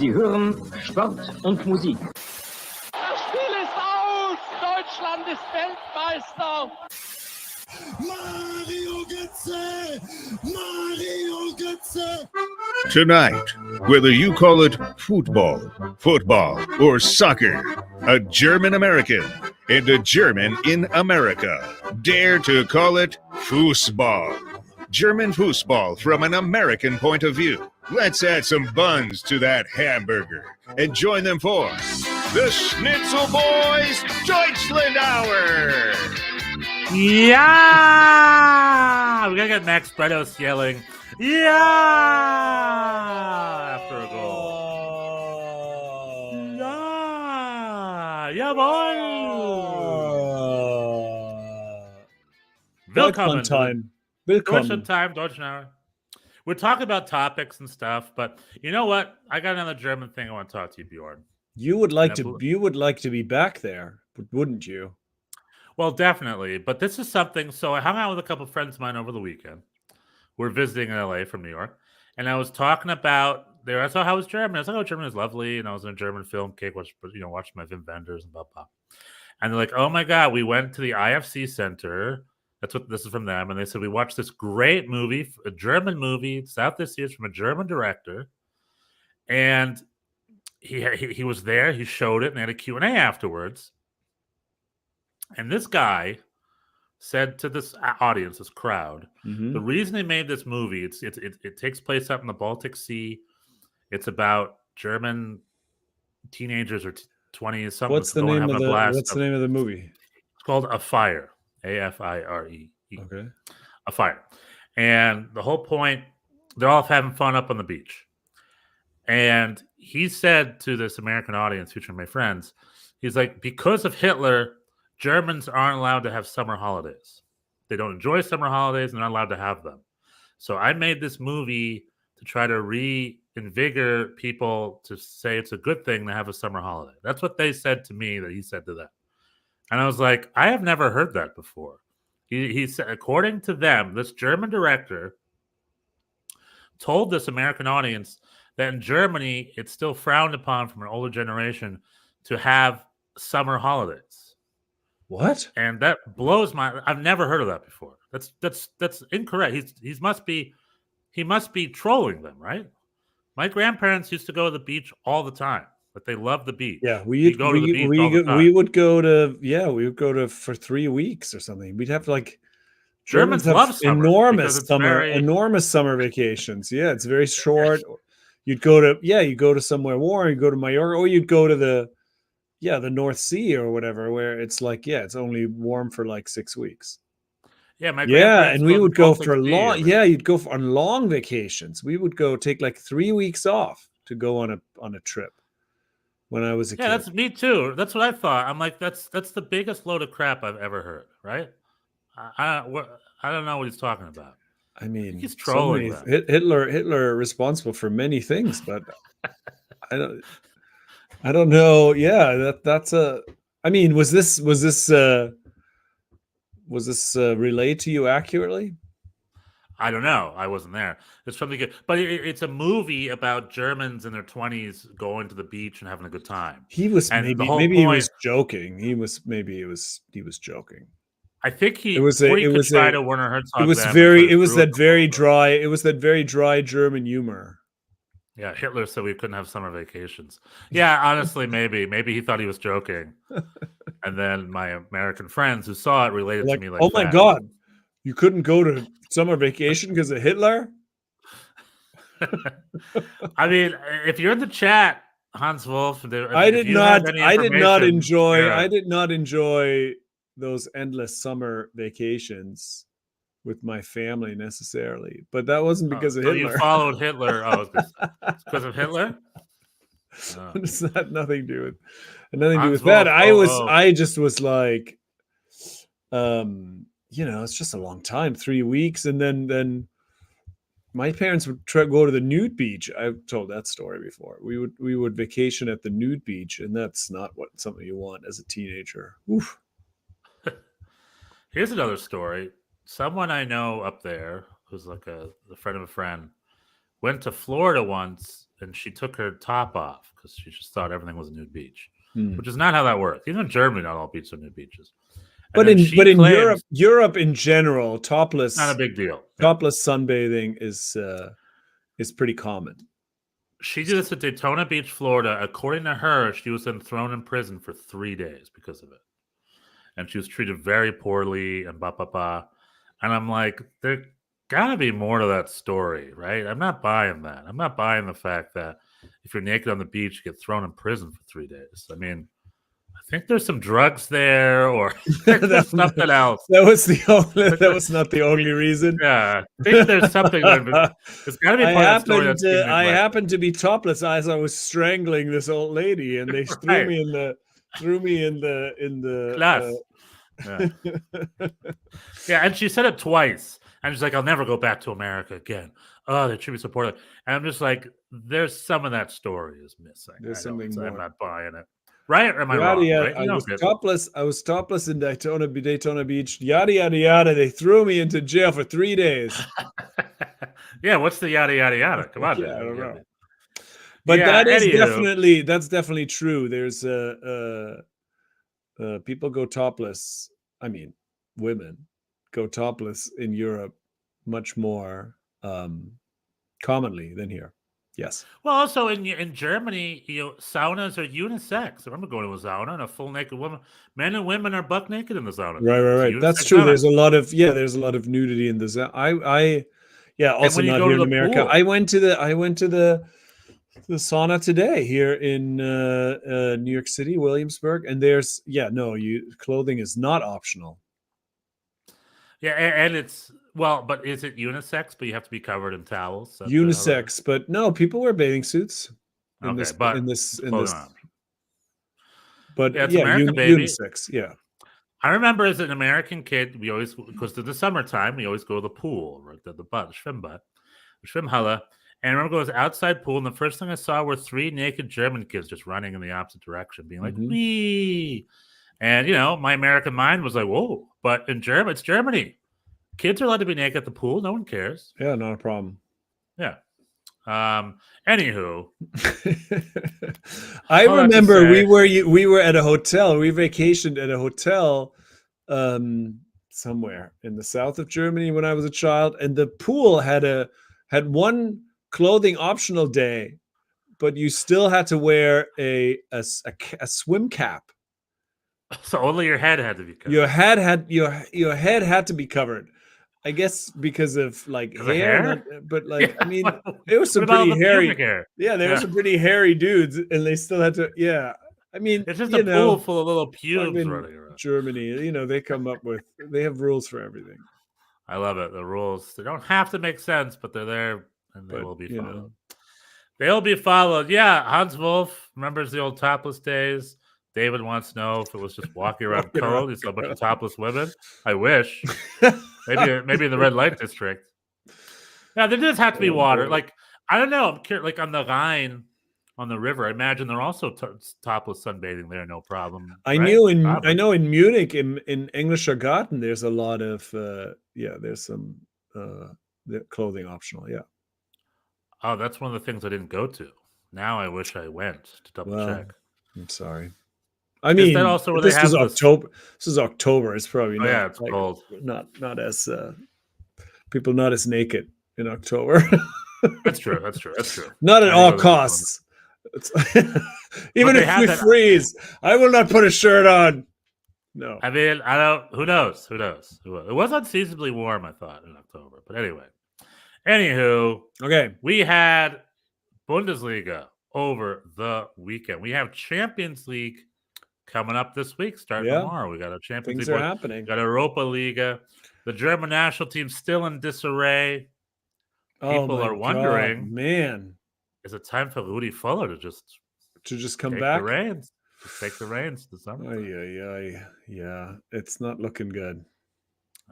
Sie hören Sport und Musik. Das Spiel ist aus! Deutschland ist Weltmeister! Mario Götze! Mario Götze! Tonight, whether you call it football, or soccer, a German American and a German in America dare to call it foosball. German foosball from an American point of view. Let's add some buns to that hamburger and join them for the Schnitzel Boys Deutschland Hour. Yeah! We gotta get Max Bretos yelling, yeah! After a goal. Yeah! Yeah, boy! Willkommen time. Deutschland time, Deutschland Hour. We're talking about topics and stuff, but you know what? I got another German thing I want to talk to you, Bjorn. You would like to be back there, wouldn't you? Well, definitely. But this is something. So I hung out with a couple of friends of mine over the weekend. We're visiting in LA from New York. And I was talking about there. I saw how was Germany. I was like, oh, Germany is lovely. And I was in a German film cake, watching my Wim Wenders and blah, blah. And they're like, oh my God, we went to the IFC Center. That's what this is from them. And they said, we watched this great movie, a German movie. It's out this year. It's from a German director. And he was there. He showed it and they had a Q&A afterwards. And this guy said to this audience, this crowd, the reason they made this movie, it takes place up in the Baltic Sea. It's about German teenagers or 20s something. What's the name of the movie? It's called A Fire. A-F-I-R-E. Okay. A Fire. And the whole point, they're all having fun up on the beach. And he said to this American audience, featuring my friends, he's like, because of Hitler, Germans aren't allowed to have summer holidays. They don't enjoy summer holidays and they're not allowed to have them. So I made this movie to try to reinvigorate people to say it's a good thing to have a summer holiday. That's what they said to me that he said to them. And I was like, I have never heard that before. He said, according to them, this German director told this American audience that in Germany, it's still frowned upon from an older generation to have summer holidays. What? And that blows I've never heard of that before. That's incorrect. He must be trolling them, right? My grandparents used to go to the beach all the time. But they love the beach. Yeah, we would go to for 3 weeks or something. We'd have Germans love summer enormous summer vacations. Yeah, it's very short. You'd go to somewhere warm. You go to Mallorca, or you'd go to the North Sea or whatever, where it's it's only warm for 6 weeks. Yeah, and we would go for long. Yeah, you'd go on long vacations. We would go take 3 weeks off to go on a trip. When I was a kid. Yeah, that's me too. That's what I thought. I'm like, that's the biggest load of crap I've ever heard. Right? I don't know what he's talking about. I mean, he's trolling. Hitler responsible for many things, but I don't know. Yeah, that's a. I mean, was this relayed to you accurately? I don't know. I wasn't there. It's something good, but it's a movie about Germans in their 20s going to the beach and having a good time. He was he was joking. He was joking. I think it was that very dry German humor. Yeah, Hitler said we couldn't have summer vacations. Yeah, honestly, maybe he thought he was joking, and then my American friends who saw it related to me like, "Oh my God, you couldn't go to summer vacation because of Hitler?" I mean, if you're in the chat, Hans Wolf, I did not enjoy those endless summer vacations with my family necessarily, but that wasn't because of Hitler. You followed Hitler. Oh, it's because of Hitler. It's nothing to do with that. I just was like, it's just a long time, 3 weeks, and then my parents would go to the nude beach. I've told that story before. We would vacation at the nude beach, and that's not something you want as a teenager. Oof. Here's another story. Someone I know up there who's like a friend of a friend went to Florida once and she took her top off because she just thought everything was a nude beach, which is not how that works. Even in Germany, not all beaches are nude beaches. But in Europe in general, topless not a big deal. Topless sunbathing is pretty common. She did this at Daytona Beach, Florida. According to her, she was then thrown in prison for 3 days because of it. And she was treated very poorly and blah, blah, blah. And I'm like, there gotta be more to that story, right? I'm not buying that. I'm not buying the fact that if you're naked on the beach, you get thrown in prison for 3 days. I mean, I think there's some drugs there or there's something else. That was not the only reason. Yeah. I think there's something there. It's gotta be part of the story that's I happened to be topless as I was strangling this old lady, and they threw me in the class. Yeah, and she said it twice. And she's like, I'll never go back to America again. Oh, they should be supportive. And I'm just like, there's some of that story is missing. There's something more. I'm not buying it. Right? Or am I wrong? Right? I was topless in Daytona Beach. Yada yada yada. They threw me into jail for 3 days. Yeah, what's the yada yada yada? Come on. Yeah, I don't know. But that's definitely true. There's people go topless. I mean, women go topless in Europe much more commonly than here. Yes. Well, also in Germany, saunas are unisex. I remember going to a sauna and a full naked woman. Men and women are buck naked in the sauna. Right. That's true. Sauna. There's a lot of nudity in the sauna. Also not here in America. Pool. I went to the sauna today here in New York City, Williamsburg, and clothing is not optional. Yeah, and it's but is it unisex? But you have to be covered in towels. Unisex, but no, people wear bathing suits. In this. But it's America, baby. Unisex. Yeah. I remember as an American kid, we always, because in the summertime, we always go to the pool, right? The Schwimmhalle. And I remember going to the outside pool, and the first thing I saw were 3 naked German kids just running in the opposite direction, being like, wee. And, my American mind was like, whoa. But in Germany, it's Germany. Kids are allowed to be naked at the pool. No one cares. Yeah, not a problem. Yeah. Anywho. I remember we were at a hotel. We vacationed at a hotel somewhere in the south of Germany when I was a child. And the pool had one clothing optional day, but you still had to wear a swim cap. So only your head had to be covered. Your head had to be covered. I guess because of hair? But I mean, there was some pretty hairy hair. Yeah, there were some pretty hairy dudes, and they still had to. Yeah, I mean, it's just a pool full of little pubes running around. Germany, they have rules for everything. I love it. The rules, they don't have to make sense, but they're there and they will be followed. They'll be followed. Yeah, Hans Wolf remembers the old topless days. David wants to know if it was just walking around cold. He saw a bunch of topless women. I wish. Maybe in the red light district. Yeah, there does have to be water. I don't know. I'm curious, on the Rhine, on the river. I imagine they're also topless sunbathing there. No problem. I know in Munich, in Englischer Garten, there's a lot of there's some clothing optional. Yeah. Oh, that's one of the things I didn't go to. Now I wish I went to double check. I'm sorry. I mean, this is October. This is October. It's probably not. Yeah, it's cold. Not as people not as naked in October. That's true. Not at all costs. Even if we freeze, I will not put a shirt on. No. I mean, I don't. Who knows? It was unseasonably warm, I thought, in October. But anyway. Anywho. Okay. We had Bundesliga over the weekend. We have Champions League coming up this week, starting tomorrow. We got a Champions League. Things are happening. Got Europa Liga. The German national team still in disarray. People are wondering, man, is it time for Rudi Völler to just come back? Take the reins this summer. Yeah, it's not looking good.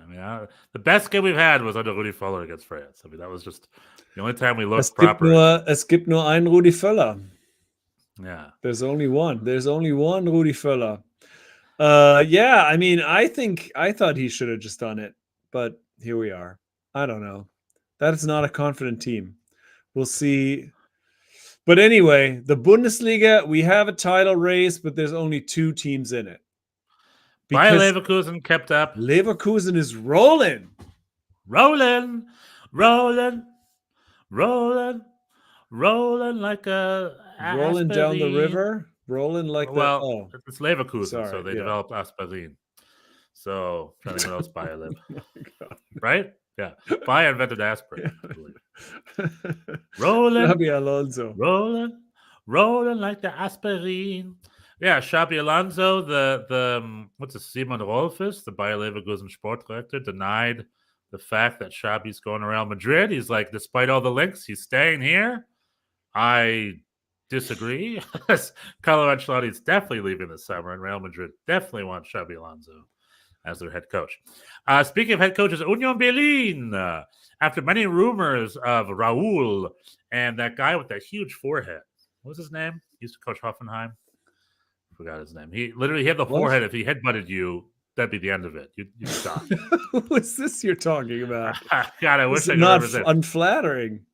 I mean, the best game we've had was under Rudi Völler against France. I mean, that was just the only time we looked proper. Es gibt nur einen Rudi Völler. Yeah. There's only one. There's only one Rudi Völler. I mean, I thought he should have just done it, but here we are. I don't know. That is not a confident team. We'll see. But anyway, the Bundesliga, we have a title race, but there's only 2 teams in it. Bayer Because Leverkusen kept up. Leverkusen is rolling. Rolling like a Rolling down the aspirin. river. Rolling like Well, that. it's Leverkusen, so Sorry, they yeah. developed aspirin. So trying to think what else Bayer live. Oh my God. Right? Yeah. Bayer invented aspirin. I believe. Rolling, Xabi Alonso. rolling like the aspirin. Yeah, Xabi Alonso, the what's it, Simon Rolfes, the Bayer Leverkusen Sportdirektor, denied the fact that Xabi's going around Madrid. He's like, despite all the links, he's staying here. I disagree. Carlo Ancelotti is definitely leaving this summer, and Real Madrid definitely wants Xabi Alonso as their head coach. Speaking of head coaches, Union Berlin, after many rumors of Raul and that guy with that huge forehead, what was his name? He used to coach Hoffenheim. Forgot his name. He literally had the forehead. If he headbutted you, that'd be the end of it. You'd stop. Who is this you're talking about? God, I wish I could not remember that. unflattering.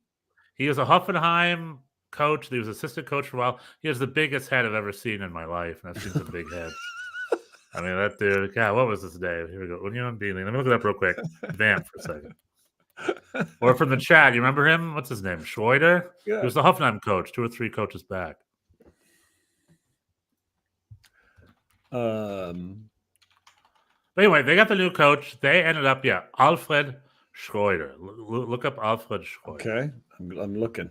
He was a Hoffenheim coach. He was assistant coach for a while. He has the biggest head I've ever seen in my life, and I've seen some big heads. I mean, that dude. God, what was this name? Here we go. Union Berlin. Let me look it up real quick. Vamp for a second. Or from the chat, you remember him? What's his name? Schroeder? Yeah. He was the Hoffenheim coach, 2 or 3 coaches back. But anyway, they got the new coach. They ended up, Alfred Schroeder. Look up Alfred Schroeder. Okay, I'm looking.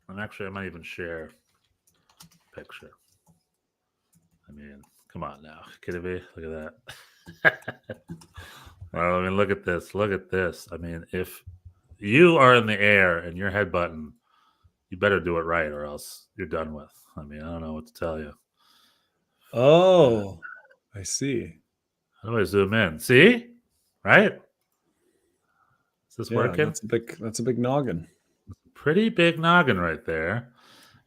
And actually, I might even share a picture. I mean, come on now. Kidding me? Look at that. Well, I mean, look at this. Look at this. I mean, if you are in the air and you're headbutting, you better do it right or else you're done with. I mean, I don't know what to tell you. Oh, I see. How do I zoom in? See? Right? Is this working? That's a big noggin. Pretty big noggin right there.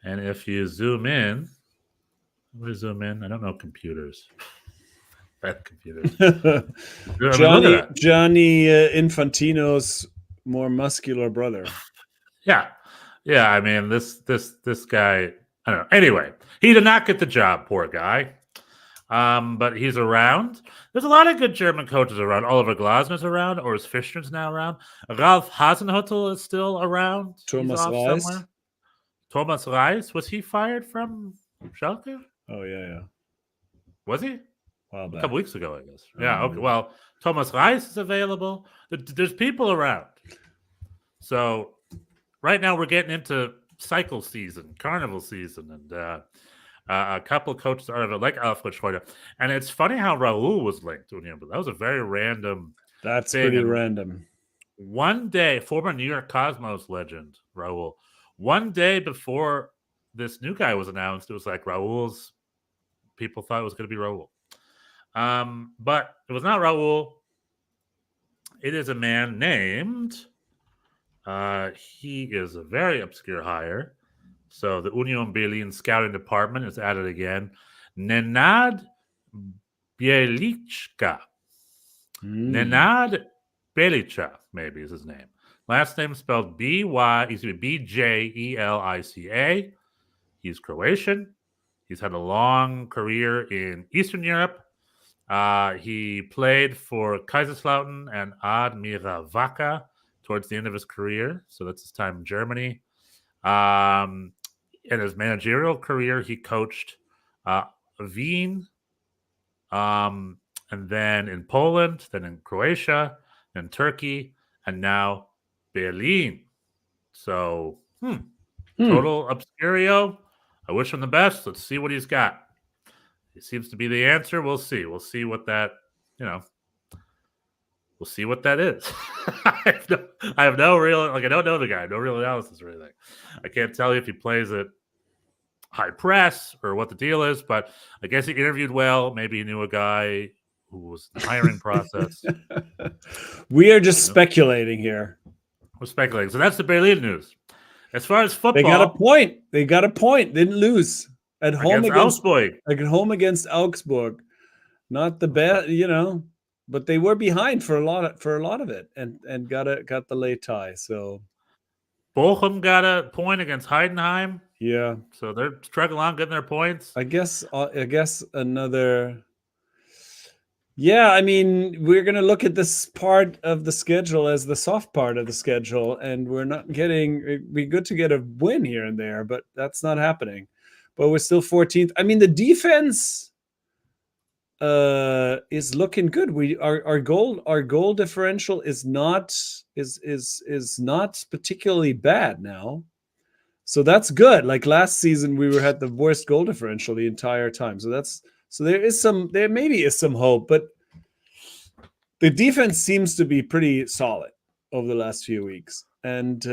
And if you zoom in, how do I zoom in? I don't know computers. Bad computers. Johnny Infantino's more muscular brother. Yeah. I mean, this guy. I don't know. Anyway, he did not get the job. Poor guy. But he's around. There's a lot of good German coaches around. Oliver Glasner's around. Urs Fischer's now around. Ralf Hasenhüttl is still around. Thomas Reis. Thomas Reis. Was he fired from Schalke? Oh, yeah. Was he? A couple weeks ago, I guess. Yeah, okay. Well, Thomas Reis is available. There's people around. So right now we're getting into cycle season, carnival season, and a couple of coaches are of it, like Alfred Schroeder. And it's funny how Raul was linked to him, but that was a very random That's thing. pretty And random. one day, former New York Cosmos legend, Raul, one day before this new guy was announced, it was like Raul's people thought it was going to be Raul. But it was not Raul. It is a man named, he is a very obscure hire. So the Union Berlin scouting department is at it again. Nenad Bjelica. Nenad Bjelica, maybe is his name. Last name spelled B-J-E-L-I-C-A. He's Croatian. He's had a long career in Eastern Europe. He played for Kaiserslautern and Admira Wacker towards the end of his career. So that's his time in Germany. In his managerial career, he coached Wien, and then in Poland, then in Croatia, then Turkey, and now Berlin. So, total obscurio. I wish him the best. Let's see what he's got. He seems to be the answer. We'll see. We'll see what that, we'll see what that is. I have no real, I don't know the guy, no real analysis or anything. I can't tell you if he plays at high press or what the deal is, but I guess he interviewed well. Maybe he knew a guy who was in the hiring process. We are just speculating here. We're speculating. So that's the Berlin news. As far as football, They got a point. Didn't lose at home against Augsburg. Like at home against Augsburg. Not the best, but they were behind for a lot of it and got the late tie. So Bochum got a point against Heidenheim, Yeah, so they're struggling on getting their points. I guess another. Yeah, I mean, we're going to look at this part of the schedule as the soft part of the schedule, and we're not getting. It'd be good to get a win here and there, but that's not happening. But we're still 14th. I mean, the defense is looking good. Our goal differential is not particularly bad now. So that's good. Like last season, we had the worst goal differential the entire time. So there maybe is some hope, but the defense seems to be pretty solid over the last few weeks. And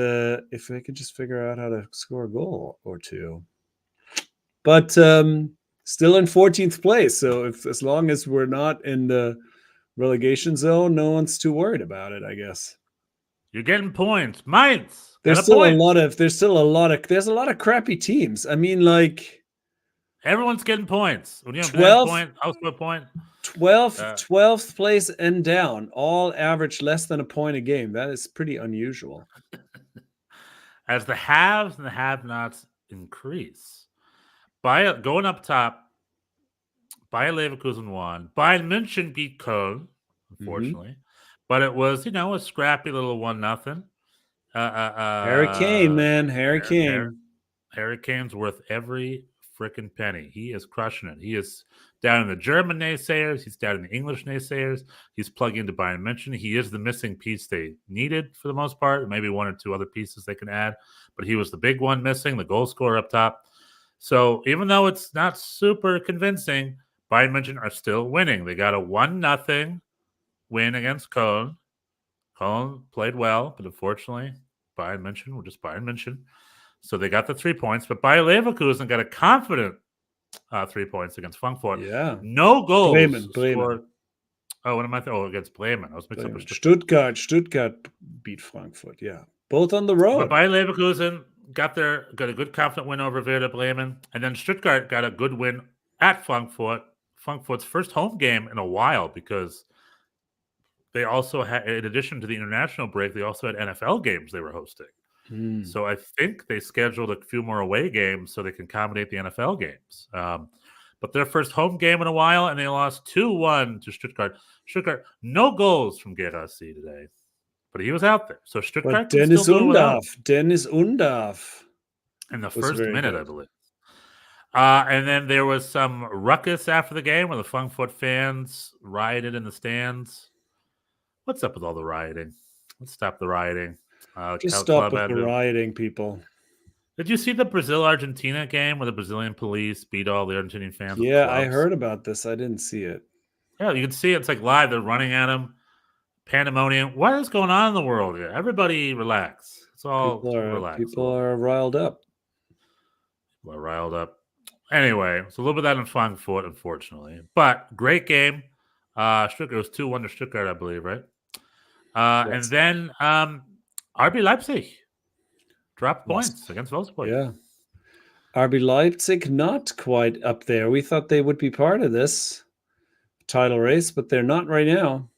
if they could just figure out how to score a goal or two, but still in 14th place. So as long as we're not in the relegation zone, no one's too worried about it, I guess. You're getting points. Mainz. There's still a lot of crappy teams. I mean, like everyone's getting points. When you have 12 point, Augsburg point. 12th place and down, all average less than a point a game. That is pretty unusual. As the haves and the have-nots increase, going up top, Bayer Leverkusen won. Bayern München beat Köln, unfortunately, but it was a scrappy little 1-0. Harry Kane, man, Harry Kane. Harry Kane's worth every freaking penny. He is crushing it. He is down in the German naysayers. He's down in the English naysayers. He's plugged into Bayern München. He is the missing piece they needed for the most part. Maybe one or two other pieces they can add, but he was the big one missing, the goal scorer up top. So even though it's not super convincing, Bayern München are still winning. They got a 1-0 win against Köln. Köln played well, but unfortunately, Bayern München were just Bayern München. So they got the 3 points, but Bayer Leverkusen got a confident 3 points against Frankfurt. Yeah. No goals. Bremen. Oh, what am I thinking? Oh, against Bremen. I was mixed up with Stuttgart beat Frankfurt. Yeah. Both on the road. But Bayer Leverkusen got a good confident win over Werder Bremen, and then Stuttgart got a good win at Frankfurt. Frankfurt's first home game in a while, because they also had, in addition to the international break, they also had NFL games they were hosting. So I think they scheduled a few more away games so they can accommodate the NFL games. But their first home game in a while, and they lost 2-1 to Stuttgart. Stuttgart, no goals from Guirassy today, but he was out there. So Stuttgart. But Dennis Undav. In the first minute, I believe. And then there was some ruckus after the game where the Frankfurt fans rioted in the stands. What's up with all the rioting? Let's stop the rioting. Just stop with the rioting, people. Did you see the Brazil-Argentina game where the Brazilian police beat all the Argentinian fans? Yeah, I heard about this. I didn't see it. Yeah, you can see it. It's like live. They're running at him. Pandemonium. What is going on in the world here? Everybody relax. It's all relax. People are riled up. People are riled up. Anyway, it's a little bit of that in Frankfurt, unfortunately. But great game. Stuttgart was 2-1 to Stuttgart, I believe, right? Yes. And then RB Leipzig dropped points against Wolfsburg. Yeah. RB Leipzig not quite up there. We thought they would be part of this title race, but they're not right now.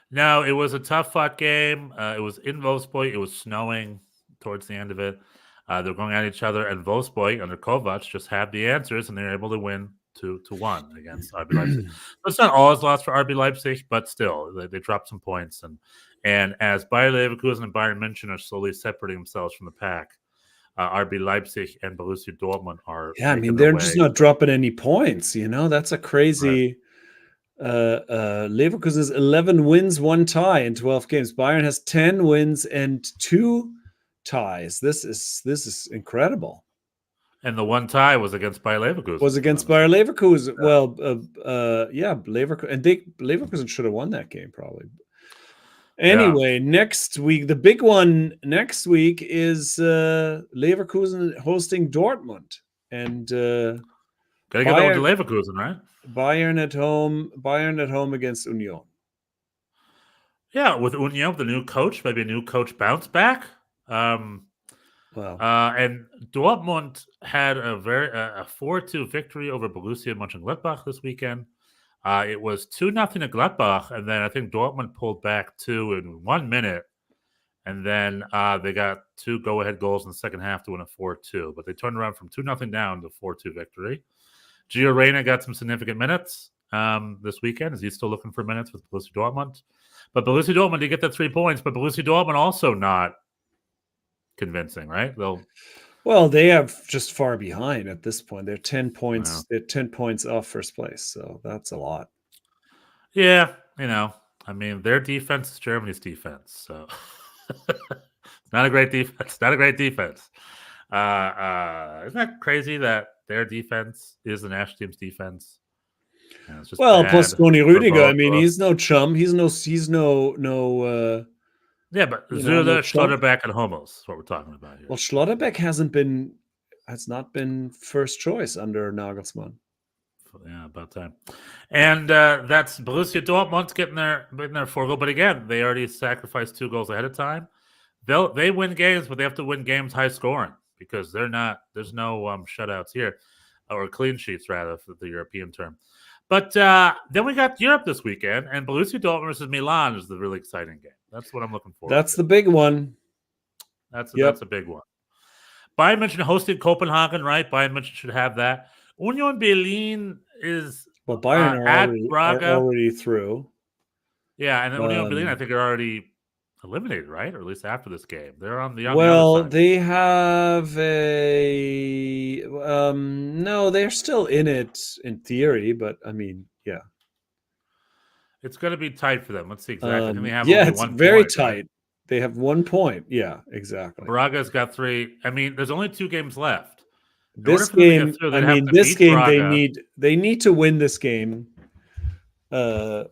No, it was a tough-fought game. It was in Wolfsburg. It was snowing towards the end of it. They're going at each other, and Wolfsburg under Kovac just had the answers, and they were able to win 2-1 against RB Leipzig. It's not always lost for RB Leipzig, but still, they dropped some points. And as Bayer Leverkusen and Bayern München are slowly separating themselves from the pack, RB Leipzig and Borussia Dortmund are. Yeah, I mean, they're just not dropping any points. That's a crazy. Right. Leverkusen's 11 wins, 1 tie in 12 games. Bayern has 10 wins and 2 ties. This is incredible. And the 1 tie was against Bayer Leverkusen. Bayer Leverkusen. Yeah. Well, Leverkusen, and Leverkusen should have won that game probably. Anyway, Next week, the big one next week is Leverkusen hosting Dortmund, and gotta get over to Leverkusen, right? Bayern at home against Union. Yeah, with Union, the new coach, maybe a new coach bounce back. And Dortmund had a 4-2 victory over Borussia Mönchengladbach this weekend. It was 2-0 to Gladbach, and then I think Dortmund pulled back 2 in 1 minute And then they got 2 go-ahead goals in the second half to win a 4-2. But they turned around from 2-0 down to 4-2 victory. Gio Reyna got some significant minutes this weekend. Is he still looking for minutes with Borussia Dortmund? But Borussia Dortmund did get the 3 points, but Borussia Dortmund also not convincing, right? Well, they have just far behind at this point. They're 10 points. Wow. They're 10 points off first place, so that's a lot. Yeah, I mean, their defense is Germany's defense, so not a great defense. Not a great defense. Isn't that crazy that their defense is the national team's defense? And it's just Plus bad Toni for Rüdiger. I both. mean, he's no chum. He's no. Yeah, but you know, Zülle, no chum. Schlotterbeck, and Hummels is what we're talking about here. Well, Schlotterbeck has not been first choice under Nagelsmann. Yeah, about time. And that's Borussia Dortmund getting their 4 goal. But again, they already sacrificed 2 goals ahead of time. They win games, but they have to win games high scoring because there's no shutouts here, or clean sheets rather, for the European term. But then we got Europe this weekend, and Borussia Dortmund versus Milan is the really exciting game. That's what I'm looking for. That's the big one. That's a big one. Bayern München hosted Copenhagen, right? Bayern München should have that. Union Berlin is Bayern at are Braga. already through. Yeah, and then Union Berlin, I think, are already eliminated, right? Or at least after this game. They're on the other side. They have a no, they're still in it in theory, but I mean, yeah. It's going to be tight for them. Let's see exactly. I think they have yeah, only it's 1 very point, tight. Right? They have 1 point. Yeah, exactly. Braga's got 3. I mean, there's only 2 games left. This game, this game, Braga. they need to win this game. If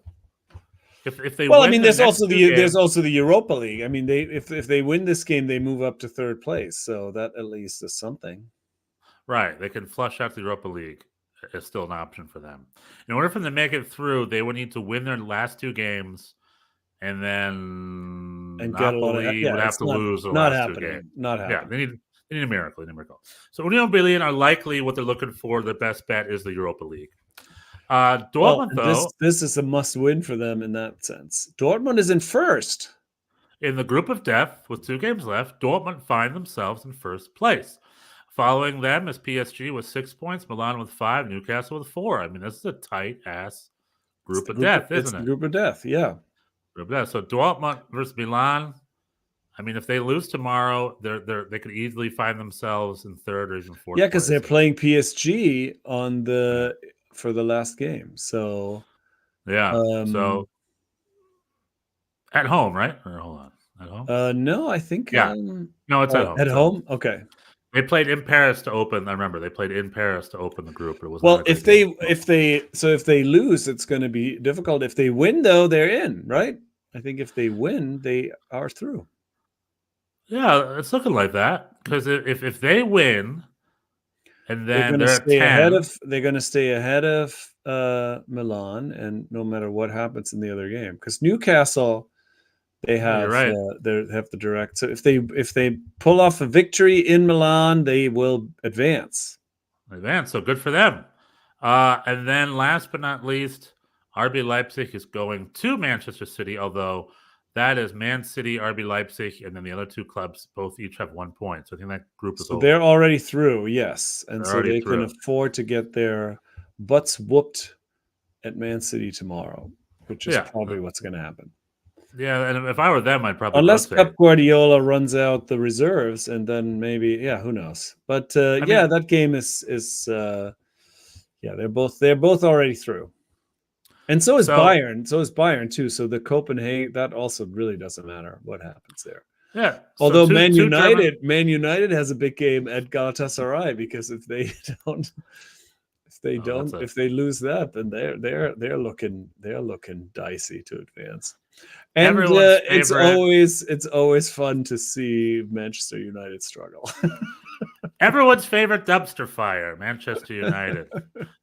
they well, win I mean, there's there's also the Europa League. I mean, if they win this game, they move up to 3rd place. So that at least is something. Right, they can flush out the Europa League. It's still an option for them. In order for them to make it through, they would need to win their last 2 games, and then Napoli would have to lose the last 2 games. Not happening. Yeah, they need a miracle. So Union Berlin are likely what they're looking for. The best bet is the Europa League. Dortmund, though, this is a must-win for them in that sense. Dortmund is in first. In the group of death with 2 games left, Dortmund find themselves in first place. Following them is PSG with 6 points, Milan with 5, Newcastle with 4. I mean, this is a tight-ass group of death, isn't it? It's the group of death, yeah. Group of death. So Dortmund versus Milan. I mean, if they lose tomorrow, they could easily find themselves in 3rd or even 4th. Yeah, because they're playing PSG for the last game. So yeah. So at home, right? Or hold on, at home? No, I think. Yeah. No, it's at home. At home, okay. They played in Paris to open. I remember they played in Paris to open the group. It was if they lose, it's going to be difficult. If they win, though, they're in, right? I think if they win, they are through. Yeah, it's looking like that because if they win, and then they're going to stay ahead of Milan, and no matter what happens in the other game, because Newcastle. They have they have the direct. So if they pull off a victory in Milan, they will advance. So good for them. And then last but not least, RB Leipzig is going to Manchester City, although that is Man City, RB Leipzig, and then the other 2 clubs both each have 1 point. So I think that group is over. They're already through, yes. And so they can afford to get their butts whooped at Man City tomorrow, which is probably what's going to happen. Yeah, and if I were them, I'd probably unless Pep Guardiola runs out the reserves, and then maybe who knows? But that game is they're both already through, and so is Bayern. So is Bayern too. So the Copenhagen, that also really doesn't matter what happens there. Yeah. Although Man United has a big game at Galatasaray, because if they lose that, then they're looking dicey to advance. And it's always fun to see Manchester United struggle. Everyone's favorite dumpster fire, Manchester United.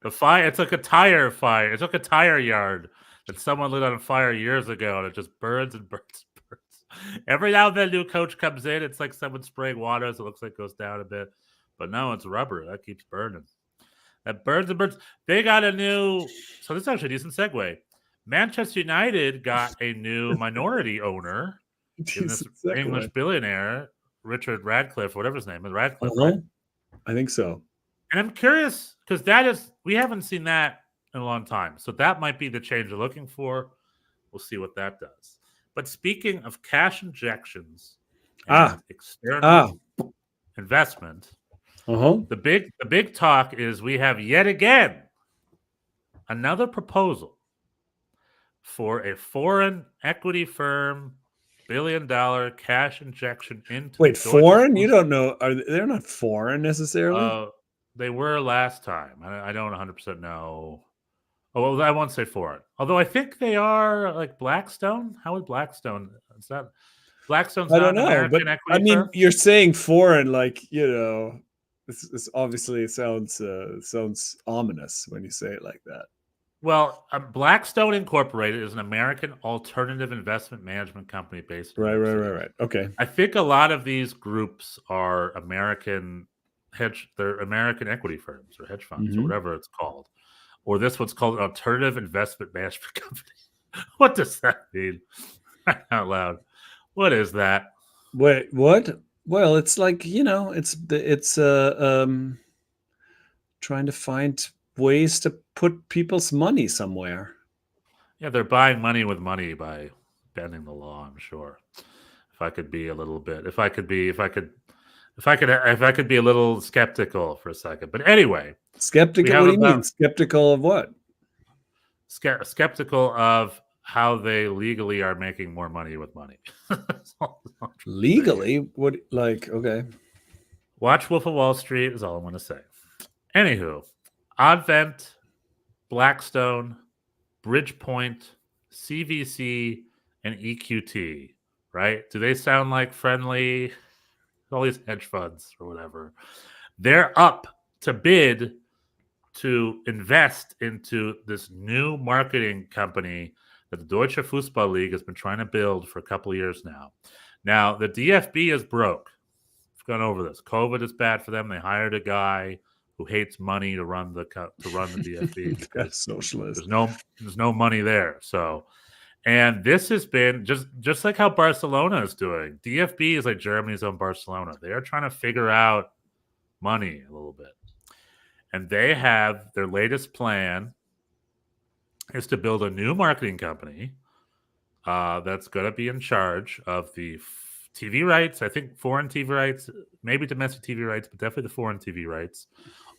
The fire, it's like a tire fire. It's like a tire yard that someone lit on fire years ago, and it just burns and burns and burns. Every now and then a new coach comes in, it's like someone spraying water, so it looks like it goes down a bit. But no, it's rubber. That keeps burning. That burns and burns. They got a new... So this is actually a decent segue. Manchester United got a new minority owner in this Exactly. English billionaire, Richard Radcliffe, whatever his name is, Radcliffe, Uh-huh. right? I think so. And I'm curious because we haven't seen that in a long time. So that might be the change you're looking for. We'll see what that does. But speaking of cash injections and external investment, the big talk is we have yet again another proposal for a foreign equity firm $1 billion cash injection into Wait, Deutsche foreign? You Fuß- don't know. They're not foreign necessarily? They were last time. I don't 100% know. Oh, well, I won't say foreign. Although I think they are like Blackstone. How is Blackstone? Is that Blackstone's I not don't an know, American but equity I mean, firm? you're saying foreign, like this obviously sounds ominous when you say it like that. Well, Blackstone Incorporated is an American alternative investment management company based in New York City. Right. Okay. I think a lot of these groups are American they're American equity firms or hedge funds or whatever it's called. Or this one's called an alternative investment management company. What does that mean? Out loud. What is that? Wait, what? Well, it's like, it's trying to find ways to put people's money somewhere. Yeah, they're buying money with money by bending the law, I'm sure. If I could be a little skeptical for a second. But anyway, skeptical. What do you mean? Skeptical of what? Skeptical of how they legally are making more money with money. Legally? What? Like, okay. Watch Wolf of Wall Street is all I'm going to say. Anywho, Advent, Blackstone, Bridgepoint, CVC, and EQT, right? Do they sound like friendly? All these hedge funds or whatever. They're up to bid to invest into this new marketing company that the Deutsche Fußball League has been trying to build for a couple of years now. Now, the DFB is broke. We've gone over this. COVID is bad for them. They hired a guy who hates money to run the DFB because socialist. There's no money there. So, and this has been just like how Barcelona is doing. DFB is like Germany's own Barcelona. They are trying to figure out money a little bit. And they have their latest plan is to build a new marketing company that's going to be in charge of the TV rights. I think foreign TV rights, maybe domestic TV rights, but definitely the foreign TV rights.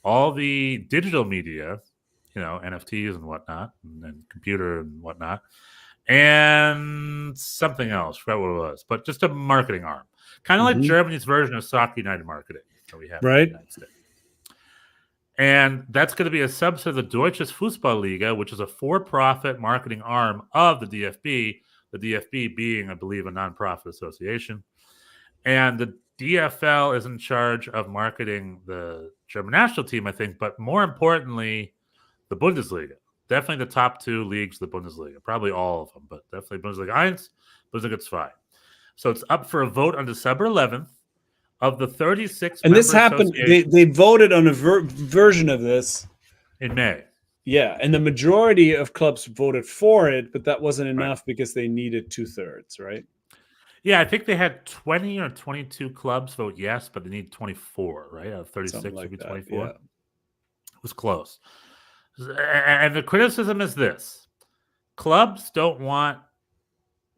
All the digital media, NFTs and whatnot, and computer and whatnot, and something else. I forgot what it was, but just a marketing arm, kind of like Germany's version of Soccer United Marketing that we have in the United States. And that's going to be a subset of the Deutsches Fußballliga, which is a for-profit marketing arm of the DFB. The DFB being, I believe, a nonprofit association, and the DFL is in charge of marketing the German national team, I think, but more importantly, the Bundesliga. Definitely the top two leagues of the Bundesliga. Probably all of them, but definitely Bundesliga 1, Bundesliga 2. So it's up for a vote on December 11th of the 36. And this happened, they voted on a version of this in May. Yeah, and the majority of clubs voted for it, but that wasn't enough because they needed 2/3, right? Yeah, I think they had 20 or 22 clubs vote yes, but they need 24, right? Out of 36 would be 24. Yeah. It was close. And the criticism is this. Clubs don't want,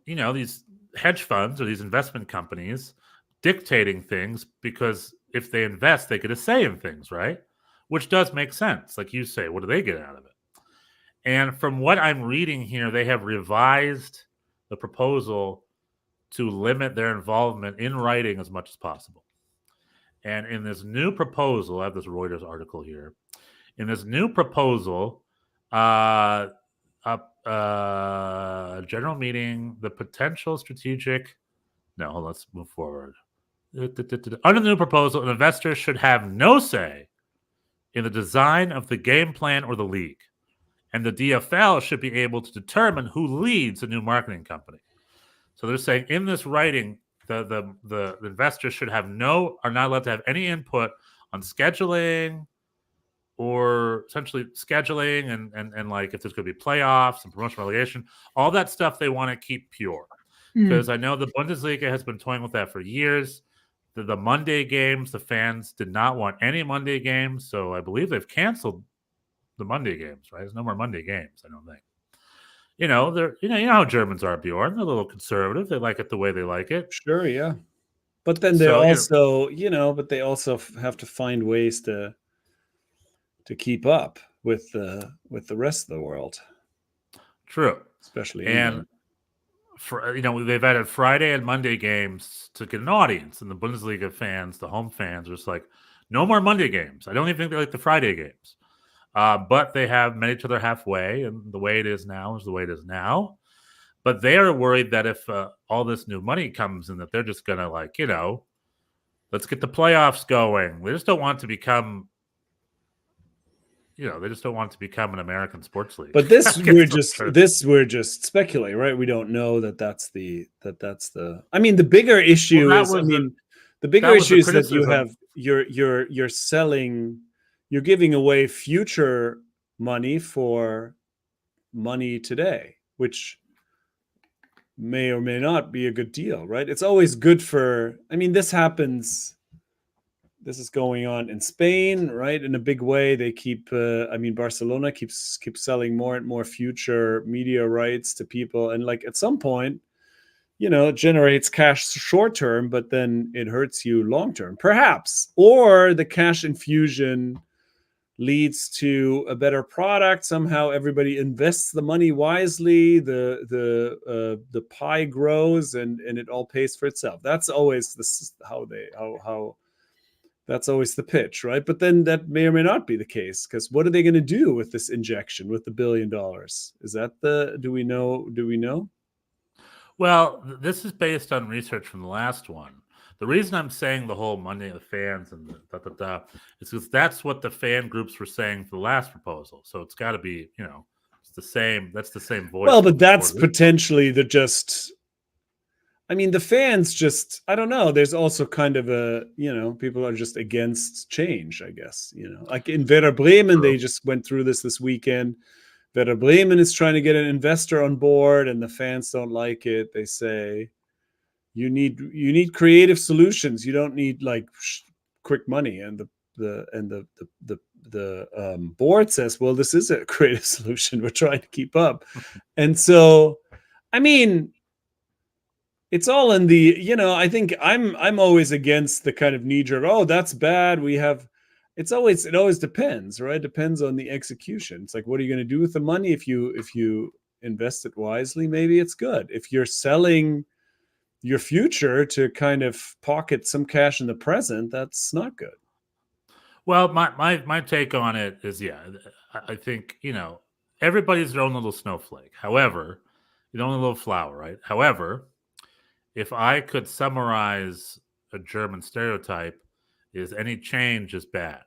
these hedge funds or these investment companies dictating things because if they invest, they get a say in things, right? Which does make sense. Like you say, what do they get out of it? And from what I'm reading here, they have revised the proposal to limit their involvement in writing as much as possible. And in this new proposal, I have this Reuters article here. In this new proposal, general meeting, the potential strategic... No, hold on, let's move forward. Under the new proposal, an investor should have no say in the design of the game plan or the league. And the DFL should be able to determine who leads a new marketing company. So they're saying in this writing, the investors should are not allowed to have any input on scheduling or essentially scheduling and like if there's going to be playoffs and promotion relegation, all that stuff they want to keep pure. because I know the Bundesliga has been toying with that for years. The Monday games, the fans did not want any Monday games, so I believe they've canceled the Monday games. Right? There's no more Monday games. I don't think. They're you know how Germans are, Bjorn. They're a little conservative. They like it the way they like it. Sure, yeah. But then they also, but they also have to find ways to keep up with the rest of the world. True, especially and they've added Friday and Monday games to get an audience, and the Bundesliga fans, the home fans, are just like, no more Monday games. I don't even think they like the Friday games. But they have met each other halfway, and the way it is now is the way it is now. But they are worried that if all this new money comes in, that they're just going to let's get the playoffs going. They just don't want to become, they just don't want to become an American sports league. But we're just speculating, right? We don't know that's the. I mean, the bigger issue is that you have you're selling. You're giving away future money for money today, which may or may not be a good deal, right? It's always good this happens. This is going on in Spain, right? In a big way. They keep, Barcelona keeps selling more and more future media rights to people. And at some point, it generates cash short term, but then it hurts you long term, perhaps. Or the cash infusion leads to a better product. Somehow everybody invests the money wisely. The pie grows and it all pays for itself. That's always that's always the pitch, right? But then that may or may not be the case, because what are they going to do with this injection, with the $1 billion? Is that do we know? Well, this is based on research from the last one. The reason I'm saying the whole Monday of the fans and is because that's what the fan groups were saying for the last proposal. So it's got to be, it's the same. That's the same voice. Well, but that's potentially the fans just, I don't know. There's also kind of people are just against change, I guess, like in Werder Bremen, They just went through this weekend. Werder Bremen is trying to get an investor on board and the fans don't like it. They say, you need creative solutions. You don't need quick money. And the board says, well, this is a creative solution. We're trying to keep up. And so, it's all in the, I think I'm always against the kind of knee-jerk, oh, that's bad. It always depends, right? Depends on the execution. It's like, what are you going to do with the money? If you invest it wisely, maybe it's good. If you're selling your future to kind of pocket some cash in the present, that's not good. Well, my take on it is, I think, everybody's their own little snowflake. However, their own little flower, right? However, if I could summarize a German stereotype, is any change is bad.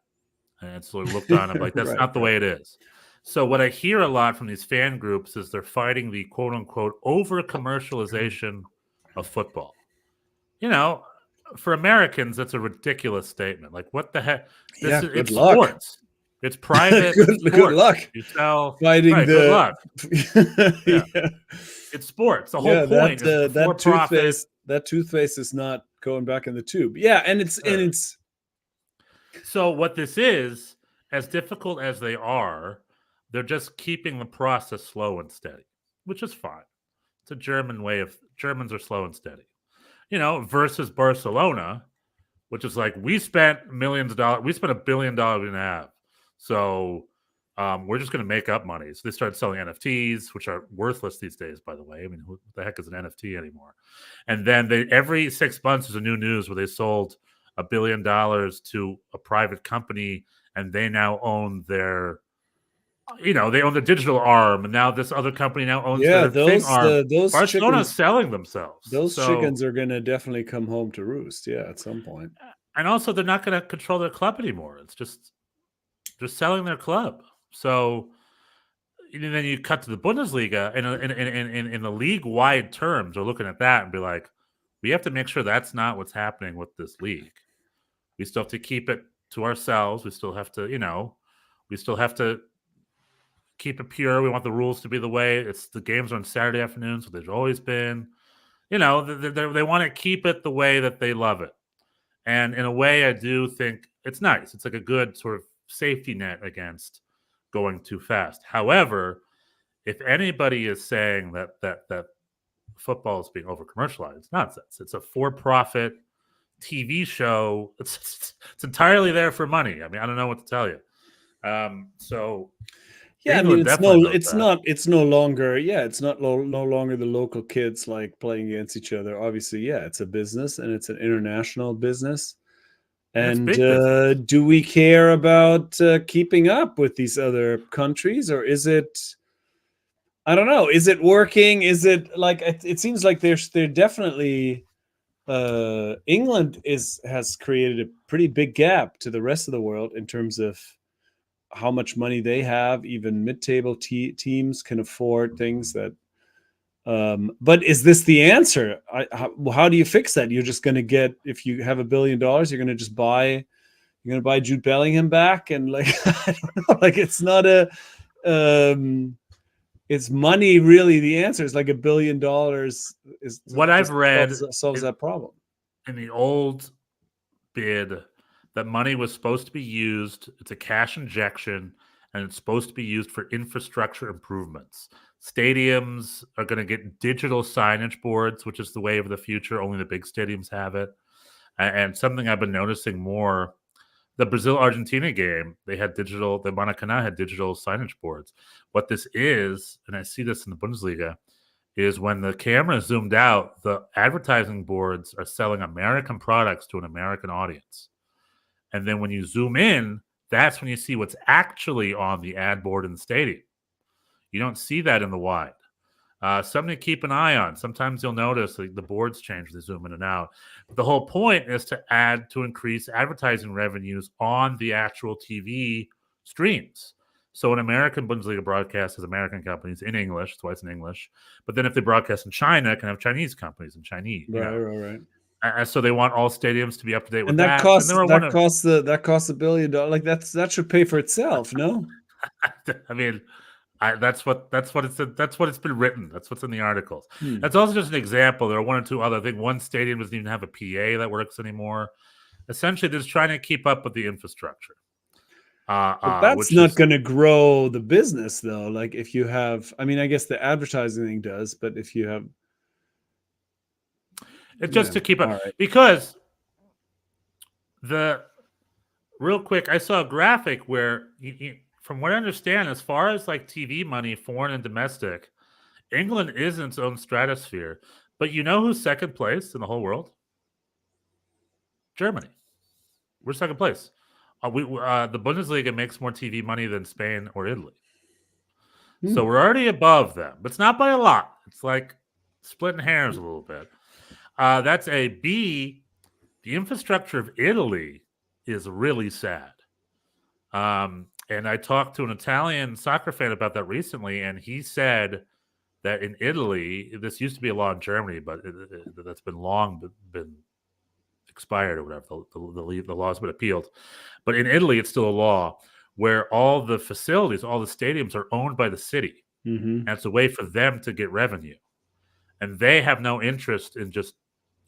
And it's sort of looked on, I'm like, that's not the way it is. So what I hear a lot from these fan groups is they're fighting the quote unquote over commercialization of football. For Americans, that's a ridiculous statement. Like, what the heck? It's sports. It's private. Good luck. You sell fighting the. Good luck. Yeah. It's sports. The whole point is that toothpaste is not going back in the tube. Yeah, and it's. So what this is, as difficult as they are, they're just keeping the process slow and steady, which is fine. It's a German way of Germans are slow and steady, versus Barcelona, which is like, we spent millions of dollars. We spent $1 billion and a half. So we're just going to make up money. So they started selling NFTs, which are worthless these days, by the way. Who the heck is an NFT anymore? And then every 6 months there's a new news where they sold $1 billion to a private company, and they now own their they own the digital arm, and now this other company now owns their thing arm. Those Barcelona's selling themselves. Those chickens are going to definitely come home to roost, at some point. And also, they're not going to control their club anymore. It's just they're selling their club. So then you cut to the Bundesliga, and in the league-wide terms, they're looking at that and be like, we have to make sure that's not what's happening with this league. We still have to keep it to ourselves. We still have to, keep it pure. We want the rules to be the way the games are on Saturday afternoons, so they've always been. they want to keep it the way that they love it. And in a way, I do think it's nice. It's like a good sort of safety net against going too fast. However, if anybody is saying that football is being over commercialized, it's nonsense. It's a for-profit TV show. It's entirely there for money. I mean, I don't know what to tell you. So yeah, I England mean, definitely it's no longer no longer the local kids like playing against each other. Obviously, yeah, it's a business and it's an international business. And big business. Do we care about keeping up with these other countries, or is it? I don't know. Is it working? Is it like it seems like they're definitely England has created a pretty big gap to the rest of the world in terms of how much money they have. Even mid-table teams can afford things that. But is this the answer? How do you fix that? You're just going to get, if you have $1 billion, you're going to just buy Jude Bellingham back, and like I don't know, like it's not a. Is money really the answer? It's like $1 billion is what I've read solves that problem. In the old bid, that money was supposed to be used. It's a cash injection, and it's supposed to be used for infrastructure improvements. Stadiums are going to get digital signage boards, which is the way of the future. Only the big stadiums have it. And something I've been noticing more. The Brazil-Argentina game, the Maracanã had digital signage boards. What this is, and I see this in the Bundesliga, is when the camera zoomed out, the advertising boards are selling American products to an American audience. And then when you zoom in, that's when you see what's actually on the ad board in the stadium. You don't see that in the wide. Something to keep an eye on. Sometimes you'll notice the boards change, they zoom in and out. But the whole point is to increase advertising revenues on the actual TV streams. So an American Bundesliga broadcast has American companies in English, that's why it's in English. But then if they broadcast in China, it can have Chinese companies in Chinese. Right. So they want all stadiums to be up to date with and that. Costs that costs $1 billion. Like that should pay for itself, no? I mean. That's what it's been written. That's what's in the articles. That's also just an example. There are one or two other. I think one stadium doesn't even have a PA that works anymore. Essentially, they're just trying to keep up with the infrastructure. But that's not going to grow the business, though. Like if you have, I mean, I guess the advertising thing does, but if you have, it's just to keep up. Right. Because real quick, I saw a graphic where from what I understand, as far as like TV money, foreign and domestic, England is in its own stratosphere. But you know who's second place in the whole world? Germany. We're second place. The Bundesliga makes more TV money than Spain or Italy. So we're already above them. But it's not by a lot. It's like splitting hairs a little bit. That's a B. The infrastructure of Italy is really sad. And I talked to an Italian soccer fan about that recently, and he said that in Italy, this used to be a law in Germany, but that's been long been expired or whatever. The law's been appealed. But in Italy, it's still a law where all the facilities, all the stadiums are owned by the city. And it's a way for them to get revenue. And they have no interest in just,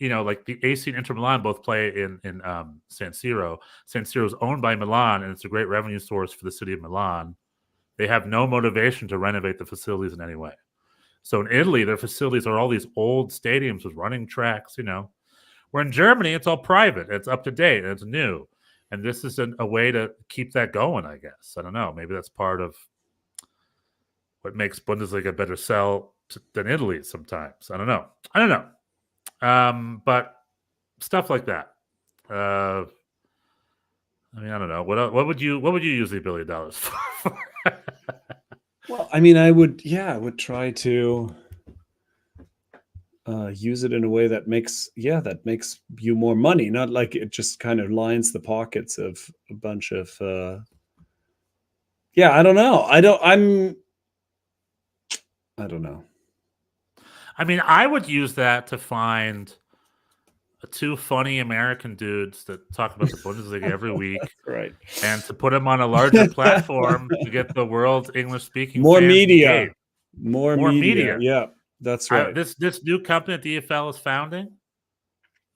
like the AC and Inter Milan both play in San Siro. San Siro is owned by Milan, and it's a great revenue source for the city of Milan. They have no motivation to renovate the facilities in any way. So in Italy, their facilities are all these old stadiums with running tracks, Where in Germany, it's all private. It's up to date. And it's new. And this is a way to keep that going, I guess. I don't know. Maybe that's part of what makes Bundesliga better sell than Italy sometimes. I don't know. But stuff like that. I don't know. What would you use the $1 billion for? Well, I mean, I would try to use it in a way that makes you more money, not like it just kind of lines the pockets of a bunch of. I don't know. I don't know. I mean, I would use that to find two funny American dudes that talk about the Bundesliga every week, right? And to put them on a larger platform to get the world's English-speaking more fans media, engaged. more media. Yeah, That's right. This new company that DFL is founding,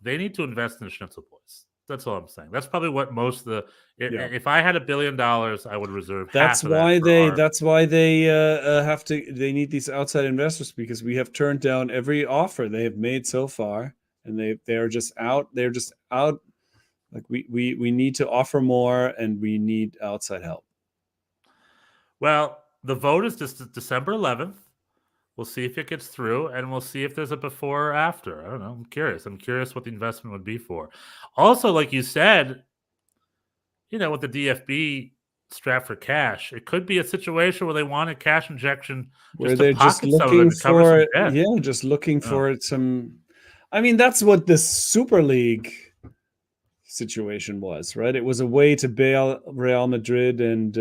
they need to invest in the Schnitzel Boys. That's all I'm saying. That's probably what most of the. Yeah. If I had $1 billion, I would reserve. That's half of why that for they. our- That's why they have to. They need these outside investors because we have turned down every offer they have made so far, and they are just out. They're just out. Like we need to offer more, and we need outside help. Well, the vote is just December 11th. We'll see if it gets through, and we'll see if there's a before or after. I don't know. I'm curious. I'm curious what the investment would be for. Also, like you said, with the DFB strapped for cash, it could be a situation where they want a cash injection Where just they're to just pocket some of looking it to cover some for, debt. just looking for some. I mean, that's what the Super League situation was, right? It was a way to bail Real Madrid and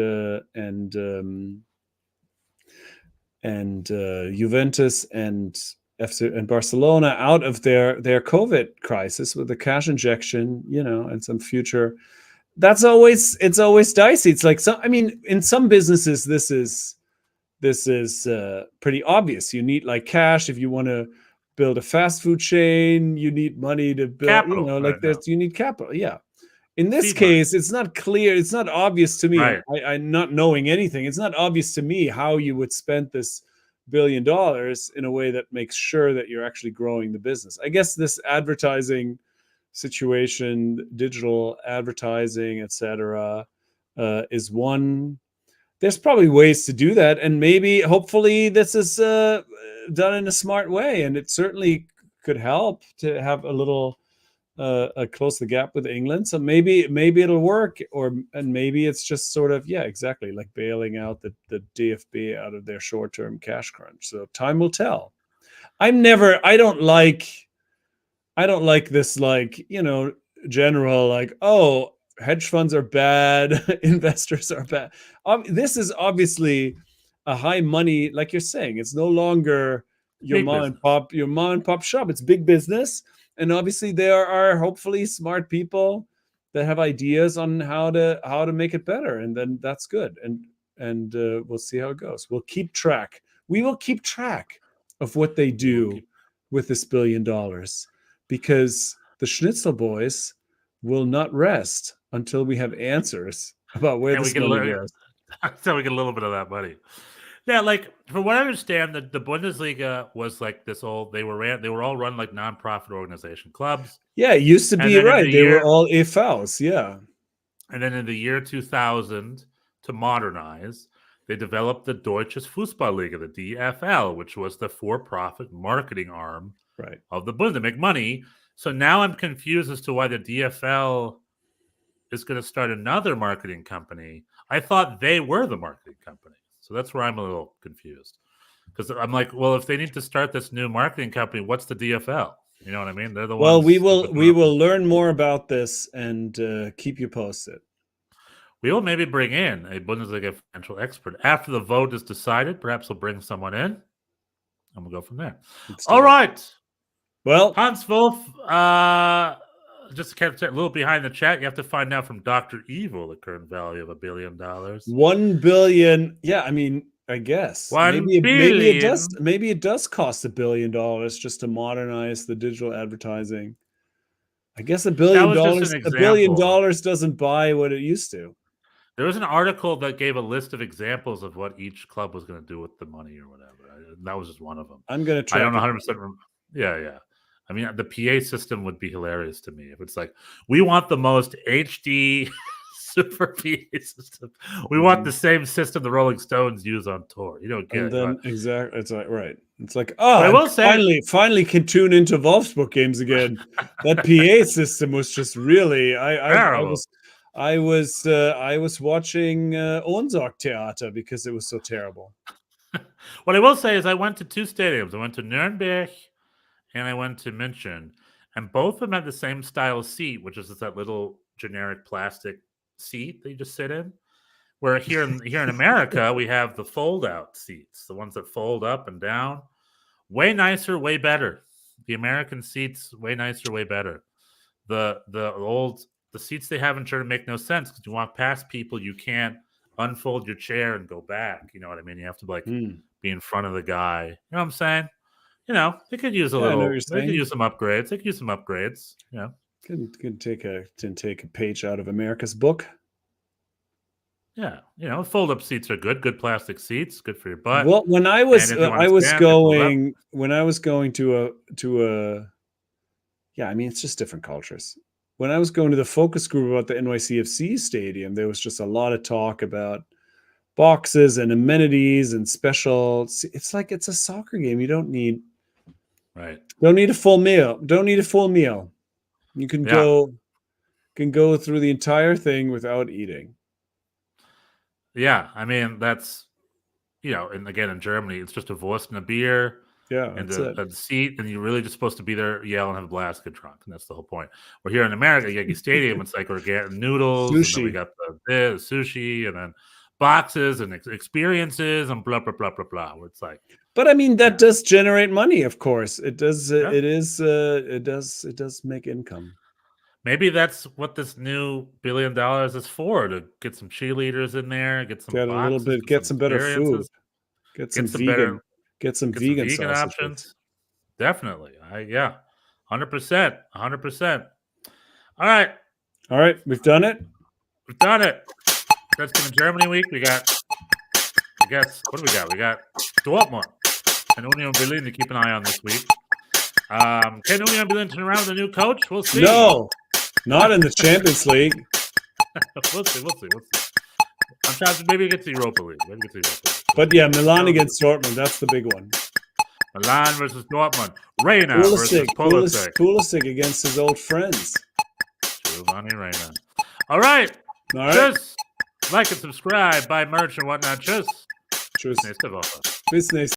Juventus and FC and Barcelona out of their COVID crisis with a cash injection, and some future. It's always dicey. It's like in some businesses, this is pretty obvious. You need like cash if you want to build a fast food chain. You need money to build, Capital, you need capital. Yeah. In this Seed case, it's not clear. It's not obvious to me. Right. I'm not knowing anything. It's not obvious to me how you would spend this $1 billion in a way that makes sure that you're actually growing the business. I guess this advertising situation, digital advertising, etc., is one. There's probably ways to do that, and maybe, hopefully, this is done in a smart way, and it certainly could help to have a little. Close the gap with England, so maybe it'll work, and maybe it's just sort of exactly like bailing out the DFB out of their short-term cash crunch. So time will tell. I don't like this general hedge funds are bad, investors are bad. This is obviously a high money, like you're saying. It's no longer your mom and pop shop. It's big business. And obviously there are hopefully smart people that have ideas on how to make it better, and then that's good. And we'll see how it goes. We'll keep track. We will keep track of what they do with this $1 billion, because the Schnitzel Boys will not rest until we have answers about where this money goes. So we get a little bit of that money. Yeah, like from what I understand, the Bundesliga was like this old. They were all run like nonprofit organization clubs. Yeah, it used to be right. They were all EVs. Yeah, and then in the year 2000, to modernize, they developed the Deutsches Fußballliga, the DFL, which was the for-profit marketing arm of the Bundesliga to make money. So now I'm confused as to why the DFL is going to start another marketing company. I thought they were the marketing company. So that's where I'm a little confused, because I'm like, well, if they need to start this new marketing company, what's the DFL? You know what I mean? They're the ones. Well, we will learn more about this and keep you posted. We will maybe bring in a Bundesliga financial expert after the vote is decided. Perhaps we'll bring someone in, and we'll go from there. All right. Well, Hans Wolf, just to catch a little behind the chat, you have to find out from Dr. Evil the current value of $1 billion. 1 billion. Yeah, I mean, I guess maybe it does cost $1 billion just to modernize the digital advertising. I guess $1 billion doesn't buy what it used to. There was an article that gave a list of examples of what each club was going to do with the money or whatever. That was just one of them. I'm going to try. I don't know 100%. Yeah. I mean, the PA system would be hilarious to me if it's like, we want the most HD super PA system. We want the same system the Rolling Stones use on tour. You don't get it. Then exactly, it's like right. It's like, I finally can tune into Wolfsburg games again. That PA system was just really. I was watching Ohnsorg Theater because it was so terrible. What I will say is, I went to 2 stadiums. I went to Nuremberg and I went to München, and both of them had the same style seat, which is that little generic plastic seat that you just sit in. Where here in America, we have the fold-out seats, the ones that fold up and down. Way nicer, way better. The American seats, way nicer, way better. The seats they have in Germany make no sense, because you walk past people, you can't unfold your chair and go back. You know what I mean? You have to be in front of the guy. You know what I'm saying? they could use a Yeah, I know little. what you're They could saying. use some upgrades. They could use some upgrades. Can take a page out of America's book. Yeah, fold up seats are good. Good plastic seats, good for your butt. Well, when I was And if you wanna stand, they fold up. going to a yeah, I mean it's just different cultures. When I was going to the focus group about the NYCFC stadium, there was just a lot of talk about boxes and amenities and special. It's like it's a soccer game. You don't need a full meal. Don't need a full meal. You can go through the entire thing without eating. Yeah, I mean that's and again in Germany, it's just a Wurst and a beer. Yeah, And that's it. a seat, and you're really just supposed to be there, yell, and have a blast, get drunk, and that's the whole point. We're here in America, Yankee Stadium. It's like we're getting noodles, and then we got the sushi, and then boxes and experiences, and blah blah blah blah blah. Where it's like, but I mean that does generate money, of course. It does. It does make income. Maybe that's what this new $1 billion is for, to get some cheerleaders in there, get some Get a little bit, get some better food, get some vegan. Get some vegan options. Definitely. 100%. 100%. All right. We've done it. That's been Germany week. We got, I guess, what do we got? We got Dortmund and Union Berlin to keep an eye on this week. Can Union Berlin turn around with a new coach? We'll see. No, not in the Champions League. We'll see. I'm trying to maybe get to Europa League. But yeah, Milan against Dortmund, that's the big one. Milan versus Dortmund. Reina versus Pulisic. Pulisic against his old friends. Giovanni Reina. All right. Just like and subscribe, buy merch and whatnot. Tschüss. Tschüss. Nächste Woche. Bis nächste